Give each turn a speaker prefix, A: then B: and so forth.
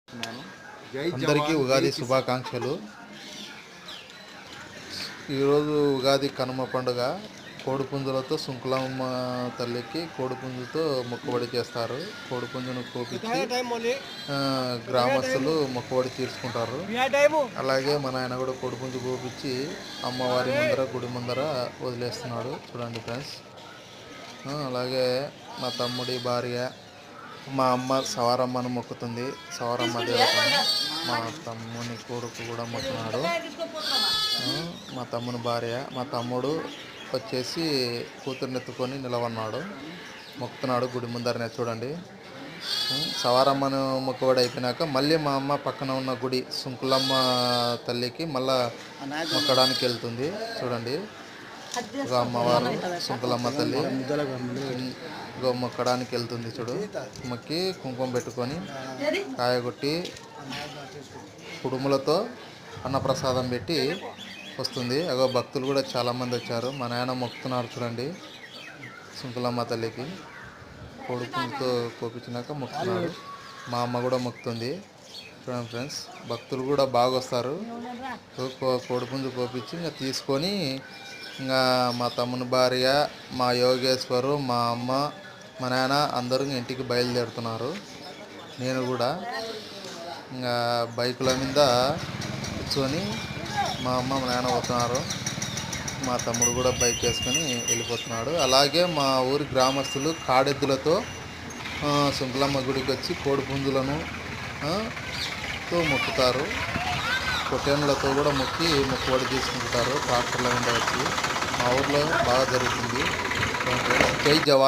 A: అందరికీ ఉగాది శుభాకాంక్షలు. ఈరోజు ఉగాది కనుమ పండుగ. కోడిపుంజులతో సుంకులమ్మ తల్లికి కోడిపుంజుతో మొక్కుబడి చేస్తారు. కోడిపుంజును కోపించి గ్రామస్తులు మొక్కుబడి తీర్చుకుంటారు. అలాగే మా నాయన కూడా కోడిపుంజు కోపించి అమ్మవారి ముందర గుడి ముందర వదిలేస్తున్నాడు. చూడండి ఫ్రెండ్స్. అలాగే మా తమ్ముడి భార్య, మా అమ్మ సవారమ్మను మొక్కుతుంది. సవారమ్మ దేవతను మా తమ్ముని కొడుకు కూడా మొక్కున్నాడు. మా తమ్ముని భార్య, మా తమ్ముడు వచ్చేసి కూతుర్ని ఎత్తుకొని నిలవన్నాడు, మొక్కుతున్నాడు గుడి ముందరనే. చూడండి. సవారమ్మను మొక్కుబడి అయిపోయినాక మళ్ళీ మా అమ్మ పక్కన ఉన్న గుడి సుంకులమ్మ తల్లికి మళ్ళా మొక్కడానికి వెళ్తుంది. చూడండి. ఒక అమ్మవారు సుంకులమ్మ తల్లి మొక్కడానికి వెళ్తుంది. చూడు, మొక్కి కుంకుమ పెట్టుకొని కాయగొట్టి కుడుములతో అన్నప్రసాదం పెట్టి వస్తుంది. అగో భక్తులు కూడా చాలామంది వచ్చారు. మా నాయన మొక్కుతున్నారు. చూడండి. సుంకులమ్మ తల్లికి కొడుకుతో కోపించినాక మొక్కుతున్నాడు. మా అమ్మ కూడా మొక్కుతుంది. చూడండి ఫ్రెండ్స్. భక్తులు కూడా బాగా వస్తారు. కోడిపుంజు కోపించి ఇంకా తీసుకొని ఇంకా మా తమ్ముని భార్య, మా యోగేశ్వరు, మా అమ్మ, మా నాన్న అందరూ ఇంటికి బయలుదేరుతున్నారు. నేను కూడా ఇంకా బైకుల మీద కూర్చొని మా అమ్మ, మా నాన్న పోతున్నారు. మా తమ్ముడు కూడా బైక్ వేసుకొని వెళ్ళిపోతున్నాడు. అలాగే మా ఊరి గ్రామస్తులు కాడెద్దులతో సుంకులమ్మ గుడికి వచ్చి కోడిపుంజులను తో మొక్కుతారు. పొట్టేనులతో కూడా మొక్కుబడి తీసుకుంటారు. ట్రాక్టర్ల మీద వచ్చి మా ఊర్లో బాగా జరుగుతుంది. జై జవాన్.